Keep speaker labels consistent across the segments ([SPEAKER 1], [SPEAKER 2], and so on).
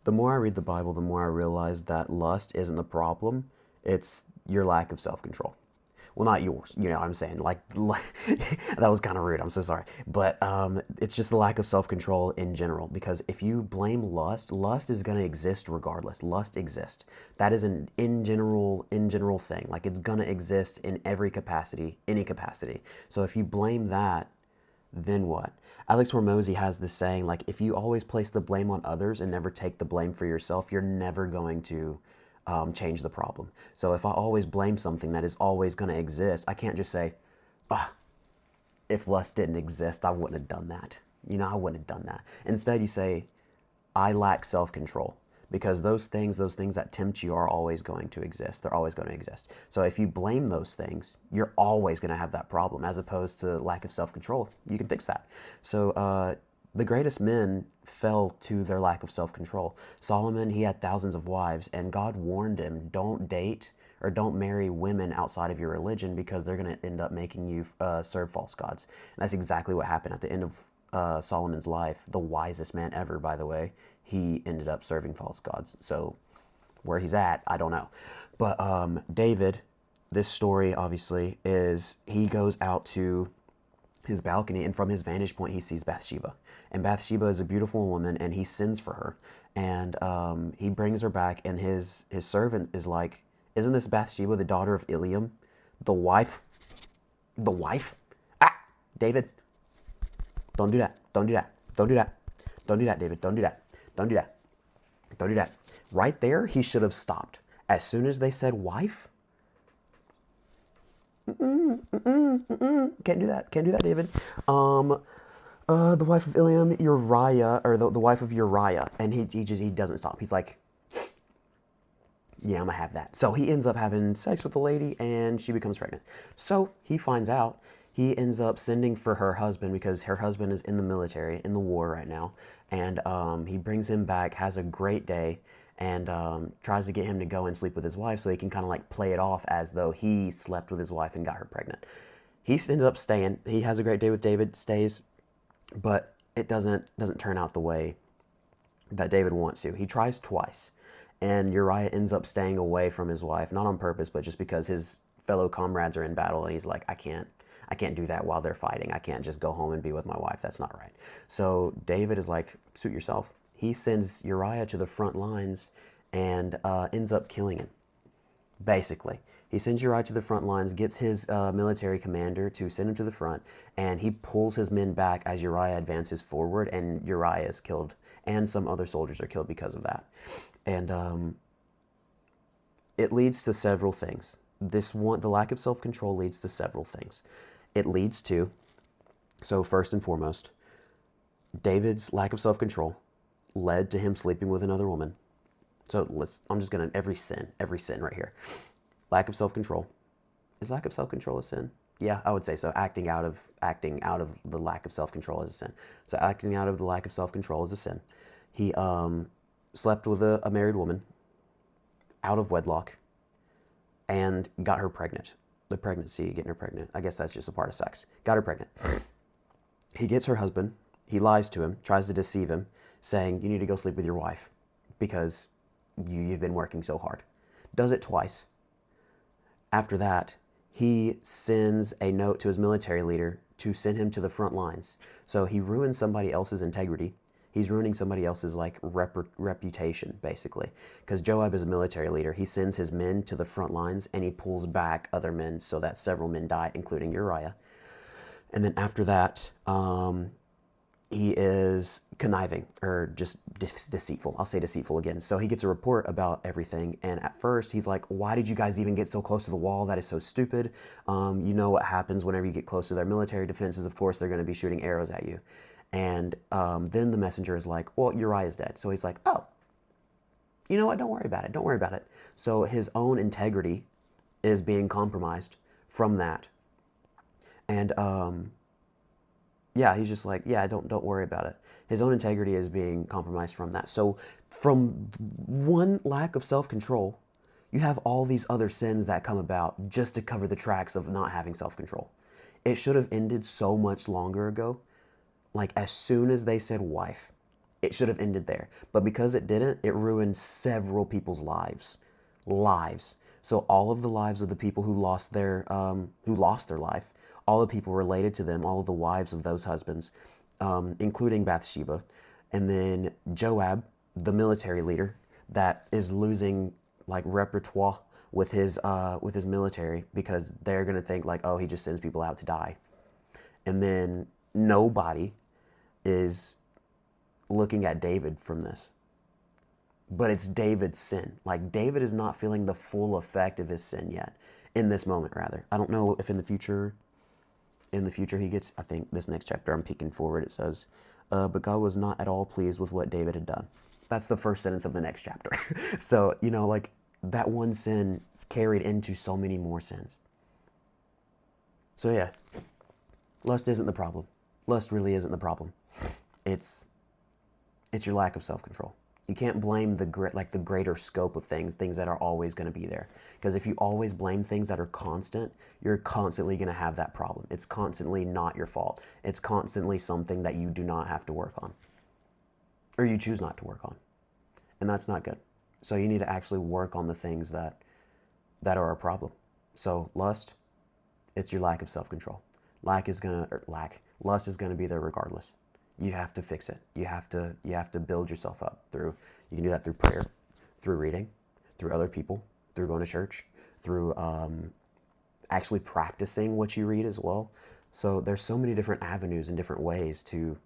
[SPEAKER 1] The more I read the Bible, the more I realize that lust isn't the problem. It's your lack of self-control. Well, not yours, you know what I'm saying? That was kind of rude. I'm so sorry. But it's just the lack of self-control in general. Because if you blame lust, lust is going to exist regardless. Lust exists. That is an in general thing. Like it's going to exist in every capacity, any capacity. So if you blame that, then what? Alex Hormozy has this saying, like, if you always place the blame on others and never take the blame for yourself, you're never going to change the problem. So if I always blame something that is always going to exist, I can't just say, ah, if lust didn't exist, I wouldn't have done that. You know, I wouldn't have done that. Instead, you say, I lack self-control, because those things that tempt you are always going to exist. They're always going to exist. So if you blame those things, you're always going to have that problem, as opposed to lack of self-control. You can fix that. So the greatest men fell to their lack of self-control. Solomon, he had thousands of wives, and God warned him, don't date or don't marry women outside of your religion, because they're going to end up making you serve false gods. And that's exactly what happened at the end of Solomon's life. The wisest man ever, by the way, he ended up serving false gods. So where he's at, I don't know. But David, this story obviously is, he goes out to his balcony, and from his vantage point, he sees Bathsheba. And Bathsheba is a beautiful woman, and he sins for her. And he brings her back, and his servant is like, isn't this Bathsheba, the daughter of Eliam, the wife? The wife? Ah, David, don't do that. Don't do that. Don't do that. Don't do that, David. Don't do that. Don't do that. Don't do that. Right there, he should have stopped. As soon as they said wife, can't do that. Can't do that, David. The wife of Iliam, Uriah, or the wife of Uriah, and he doesn't stop. He's like, yeah, I'm gonna have that. So he ends up having sex with the lady, and she becomes pregnant. So he finds out. He ends up sending for her husband, because her husband is in the military, in the war right now. And he brings him back, has a great day, and tries to get him to go and sleep with his wife, so he can kind of like play it off as though he slept with his wife and got her pregnant. He ends up staying. He has a great day with David, stays, but it doesn't turn out the way that David wants to. He tries twice, and Uriah ends up staying away from his wife, not on purpose, but just because his fellow comrades are in battle, and he's like, I can't do that while they're fighting. I can't just go home and be with my wife. That's not right. So David is like, suit yourself. He sends Uriah to the front lines and ends up killing him. Basically, he sends Uriah to the front lines, gets his military commander to send him to the front, and he pulls his men back as Uriah advances forward, and Uriah is killed, and some other soldiers are killed because of that. And it leads to several things. The lack of self-control leads to several things. It leads to, so first and foremost, David's lack of self-control led to him sleeping with another woman. So I'm just going to, every sin right here. Lack of self-control. Is lack of self-control a sin? Yeah, I would say so. Acting out of the lack of self-control is a sin. So acting out of the lack of self-control is a sin. He slept with a married woman out of wedlock and got her pregnant. The pregnancy, getting her pregnant, I guess that's just a part of sex. Got her pregnant. He gets her husband. He lies to him, tries to deceive him, saying, you need to go sleep with your wife because you've been working so hard. Does it twice. After that, he sends a note to his military leader to send him to the front lines. So he ruins somebody else's integrity. He's ruining somebody else's like reputation, basically. Because Joab is a military leader. He sends his men to the front lines, and he pulls back other men so that several men die, including Uriah. And then after that, he is conniving, or just deceitful. I'll say deceitful again. So he gets a report about everything, and at first he's like, why did you guys even get so close to the wall? That is so stupid. You know what happens whenever you get close to their military defenses. Of course, they're going to be shooting arrows at you. And then the messenger is like, well, Uriah is dead. So he's like, oh, you know what? Don't worry about it. Don't worry about it. So his own integrity is being compromised from that. And yeah, he's just like, yeah, don't worry about it. His own integrity is being compromised from that. So from one lack of self-control, you have all these other sins that come about just to cover the tracks of not having self-control. It should have ended so much longer ago. Like as soon as they said wife, It should have ended there. But because it didn't, it ruined several people's lives. So all of the lives of the people who lost their life, all the people related to them, all of the wives of those husbands, including Bathsheba, and then Joab, the military leader, that is losing like repertoire with his military because they're gonna think like, oh, he just sends people out to die, and then nobody is looking at David from this. But it's David's sin. Like, David is not feeling the full effect of his sin yet. In this moment, rather. I don't know if in the future he gets, I think this next chapter, I'm peeking forward, it says, but God was not at all pleased with what David had done. That's the first sentence of the next chapter. So, like, that one sin carried into so many more sins. So yeah, lust isn't the problem. Lust really isn't the problem. It's your lack of self-control. You can't blame the greater scope of things that are always going to be there. Because if you always blame things that are constant, you're constantly going to have that problem. It's constantly not your fault. It's constantly something that you do not have to work on. Or you choose not to work on. And that's not good. So you need to actually work on the things that are a problem. So lust, it's your lack of self-control. Lust is going to be there regardless. You have to fix it. You have to build yourself up through, you can do that through prayer, through reading, through other people, through going to church, through actually practicing what you read as well. So there's so many different avenues and different ways to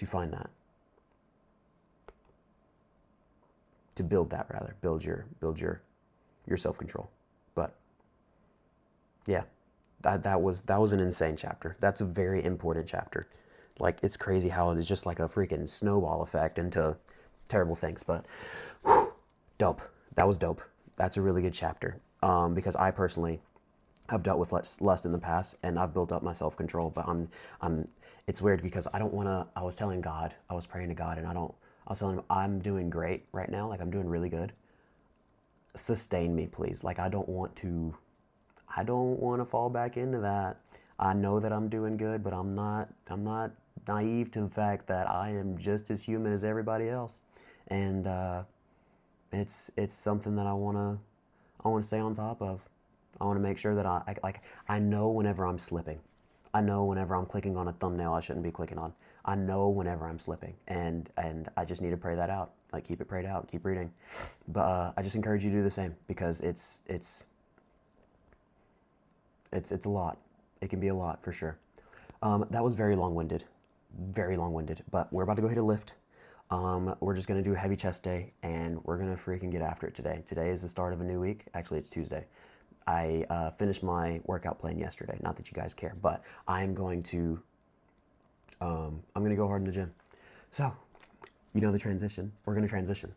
[SPEAKER 1] find that. To build that, rather. Build your self-control. But yeah, that was an insane chapter. That's a very important chapter. Like, it's crazy how it's just like a freaking snowball effect into terrible things. But dope. That was dope. That's a really good chapter. Because I personally have dealt with lust in the past, and I've built up my self-control. But it's weird because I don't want to. I was telling God, I was praying to God, and I was telling him, I'm doing great right now. Like, I'm doing really good. Sustain me, please. Like, I don't want to fall back into that. I know that I'm doing good, but I'm not naive to the fact that I am just as human as everybody else. And it's something that I want to stay on top of. I want to make sure that I know whenever I'm slipping. I know whenever I'm clicking on a thumbnail I shouldn't be clicking on. I know whenever I'm slipping, and I just need to pray that out. Like, keep it prayed out, keep reading. But I just encourage you to do the same, because it's a lot. It can be a lot for sure. That was very long-winded, but we're about to go hit a lift. We're just going to do a heavy chest day, and we're going to freaking get after it today. Today is the start of a new week. Actually, it's Tuesday. I finished my workout plan yesterday. Not that you guys care, but I'm going to go hard in the gym. So, you know the transition. We're going to transition.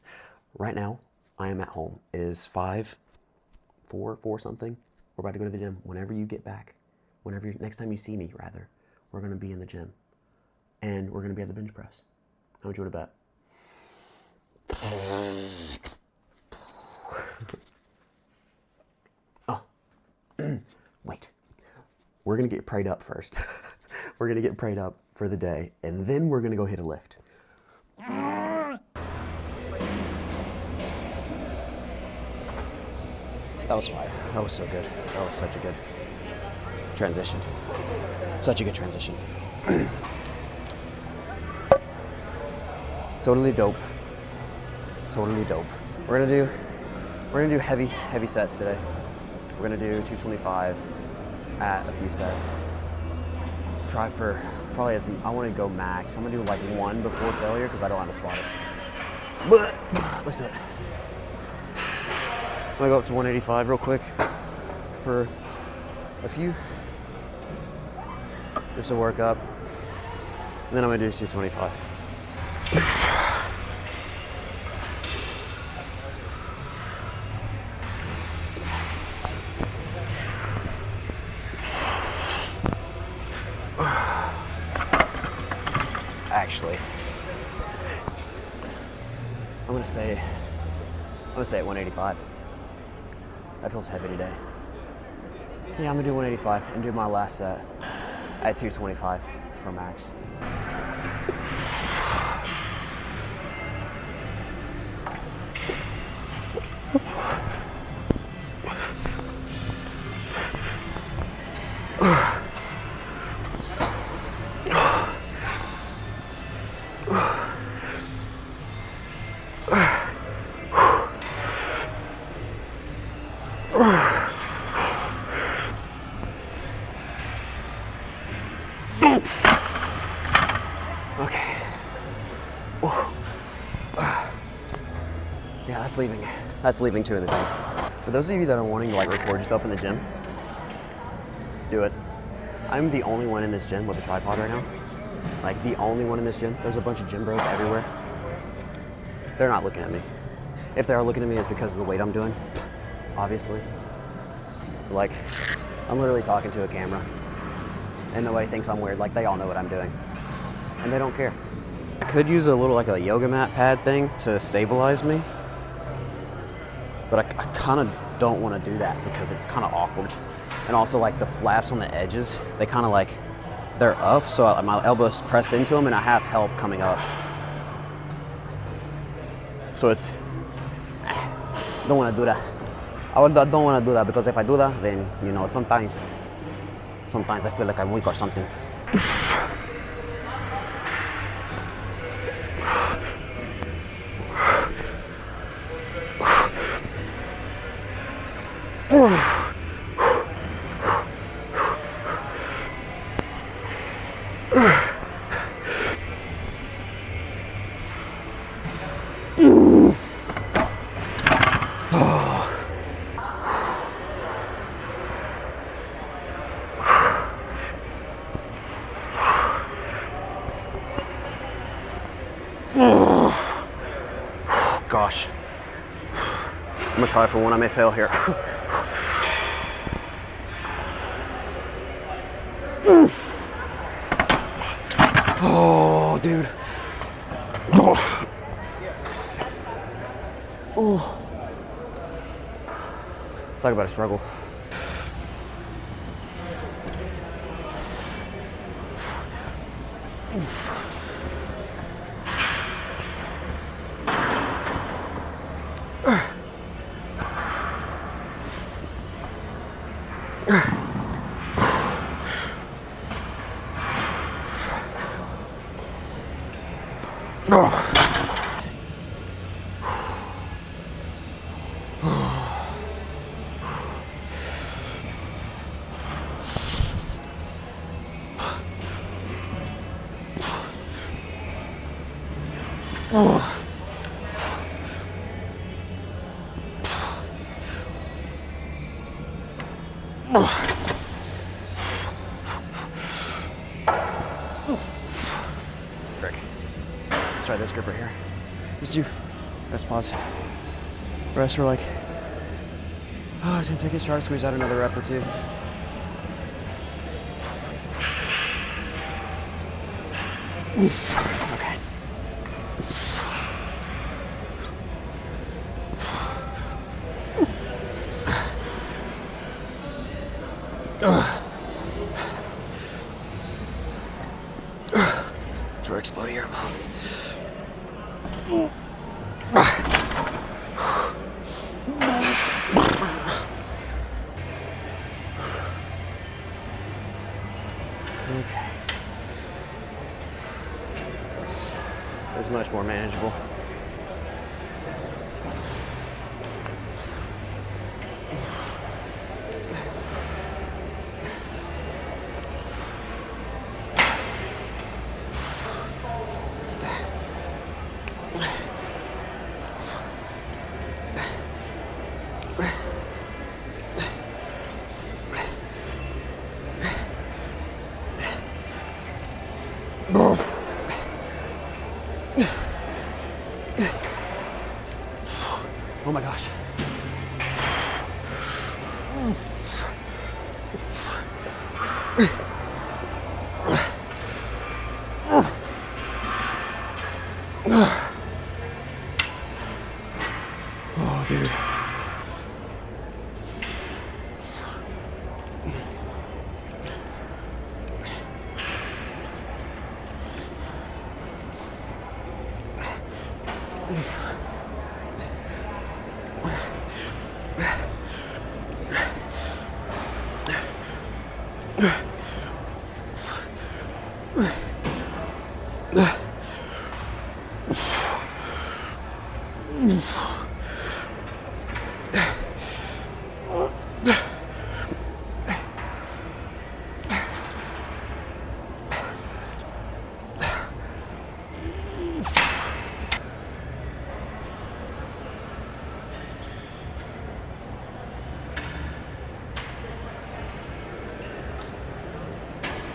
[SPEAKER 1] Right now, I am at home. It is 4 something. We're about to go to the gym. Whenever you get back, next time you see me, rather, we're going to be in the gym. And we're going to be at the bench press. How much you want to bet? Oh, wait. We're going to get prayed up first. We're going to get prayed up for the day, and then we're going to go hit a lift. That was fire. That was so good. That was such a good transition. Such a good transition. Totally dope. Totally dope. We're gonna do heavy sets today. We're gonna do 225 at a few sets. Try for probably I want to go max. I'm gonna do like 1 before failure because I don't want to spot it. But let's do it. I'm gonna go up to 185 real quick for a few, just to work up. And then I'm gonna do 225. Actually, I'm gonna say at 185. That feels heavy today. Yeah, I'm gonna do 185 and do my last set at 225 for max. Yeah, that's leaving. That's leaving 2 in the tank. For those of you that are wanting to like record yourself in the gym, do it. I'm the only one in this gym with a tripod right now. Like the only one in this gym. There's a bunch of gym bros everywhere. They're not looking at me. If they are looking at me, it's because of the weight I'm doing, obviously. Like, I'm literally talking to a camera and nobody thinks I'm weird. Like, they all know what I'm doing and they don't care. I could use a little, like a yoga mat pad thing to stabilize me, but I kind of don't want to do that because it's kind of awkward. And also, like, the flaps on the edges, they kind of like, they're up, so my elbows press into them and I have help coming up. So it's, don't want to do that. I don't want to do that because if I do that, then, you know, sometimes I feel like I'm weak or something. Gosh, I'm gonna try for one. I may fail here. Oh, dude. Oh. Oh. Talk about a struggle. Frick. Let's try this grip right here. Just do rest pause. Rest for like 10 seconds. Try to squeeze out another rep or 2. Okay. Try to explode here. Okay. It's much more manageable. Oh my gosh. Oh, dude.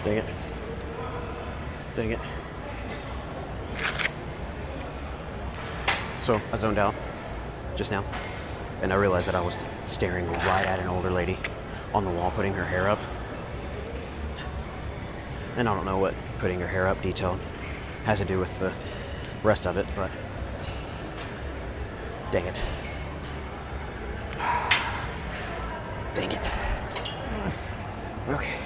[SPEAKER 1] Dang it. Dang it. So I zoned out just now, and I realized that I was staring right at an older lady on the wall putting her hair up. And I don't know what putting her hair up detailed has to do with the rest of it, but dang it. Dang it. Okay.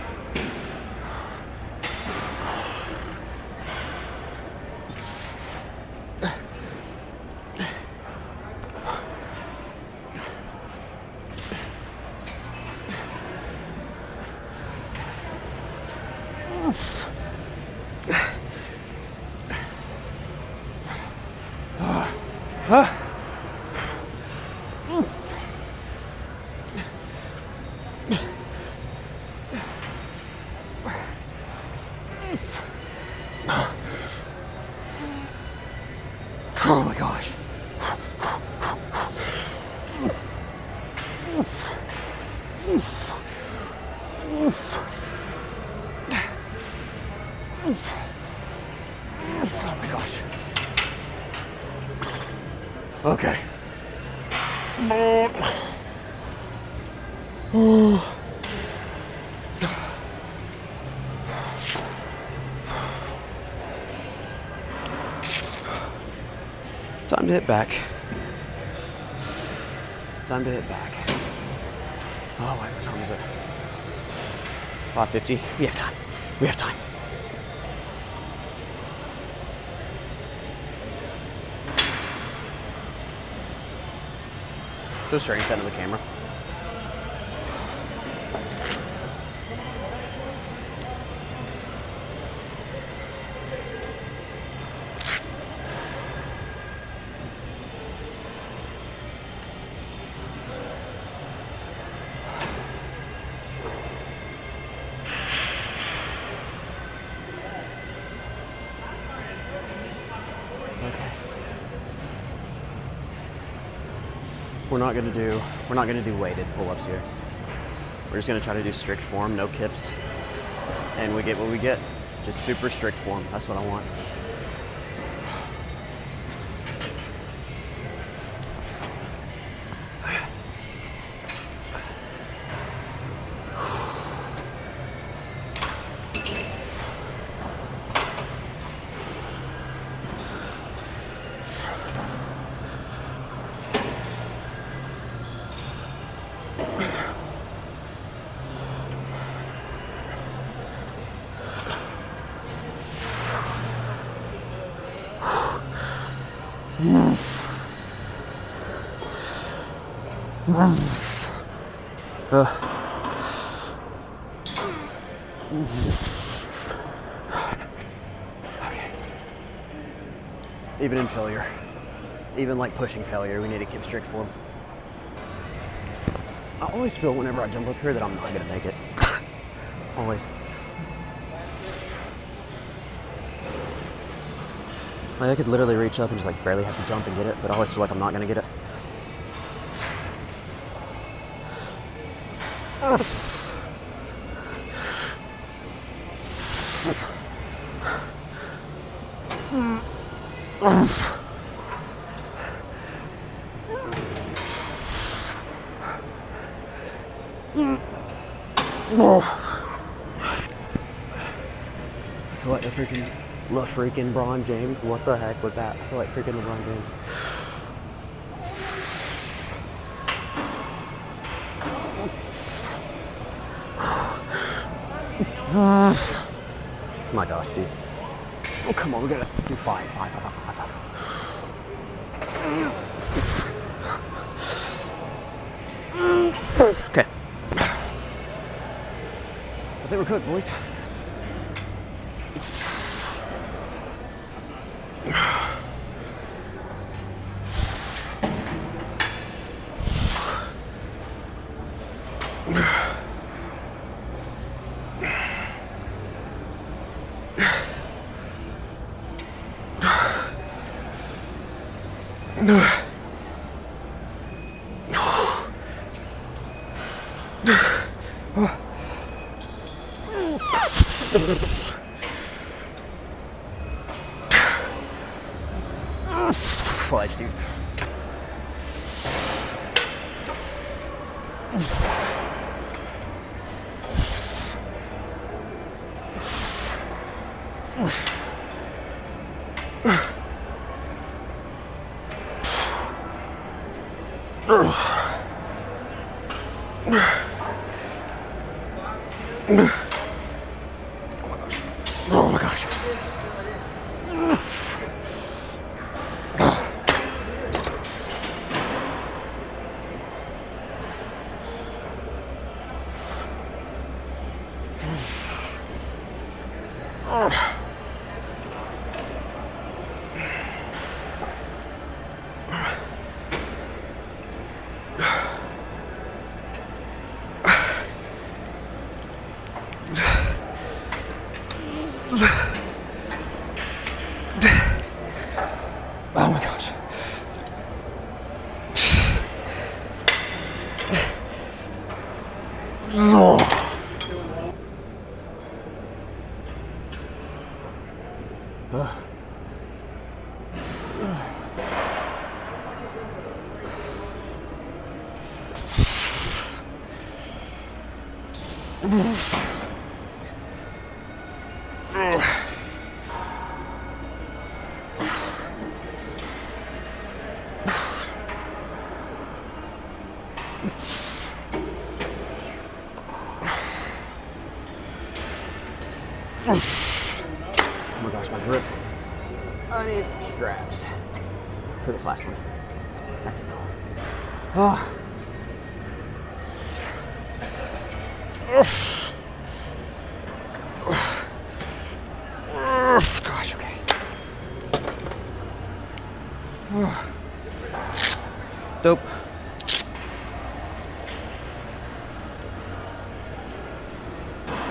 [SPEAKER 1] Oh my gosh. Oh my gosh. Okay. Time to hit back. Time to hit back. Oh, wait, what time is it? 5:50. We have time. We have time. So strange setting of the camera. We're not gonna do weighted pull-ups here. We're just gonna try to do strict form, no kips, and we get what we get. Just super strict form. That's what I want. Even in failure, even like pushing failure, we need to keep strict form. I always feel whenever I jump up here that I'm not gonna make it. Always. Like I could literally reach up and just like barely have to jump and get it, but I always feel like I'm not gonna get it. I feel like the freaking LeBron James. What the heck was that? I feel like freaking LeBron James. My gosh, dude. Oh, come on, we gotta do five. Okay. I think we're good, boys. Oh my gosh. Oh my gosh. Oh my gosh, my grip. I need straps for this last one. That's it. Oh. Gosh, okay. Dope.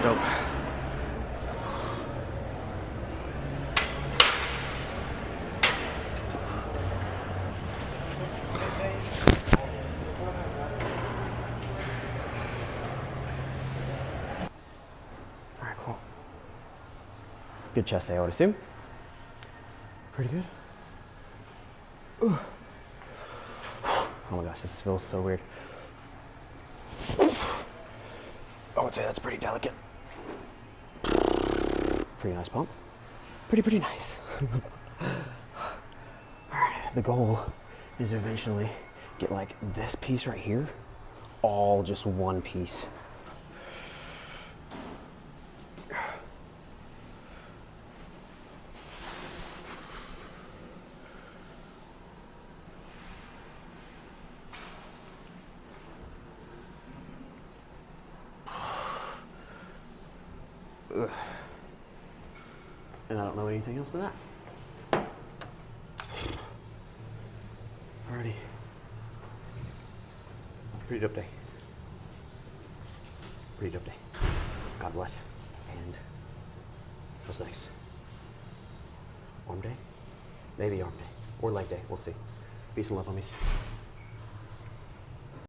[SPEAKER 1] Dope. Alright, cool. Good chest day, I would assume. Pretty good. Oh my gosh, this feels so weird. I would say that's pretty delicate. Pretty nice pump. Pretty nice. Alright, the goal is to eventually get like this piece right here, all just one piece. Ugh. And I don't know anything else than that. Alrighty. Pretty dope day. Pretty dope day. God bless. And feels nice. Arm day? Maybe arm day. Or leg day. We'll see. Peace and love, homies.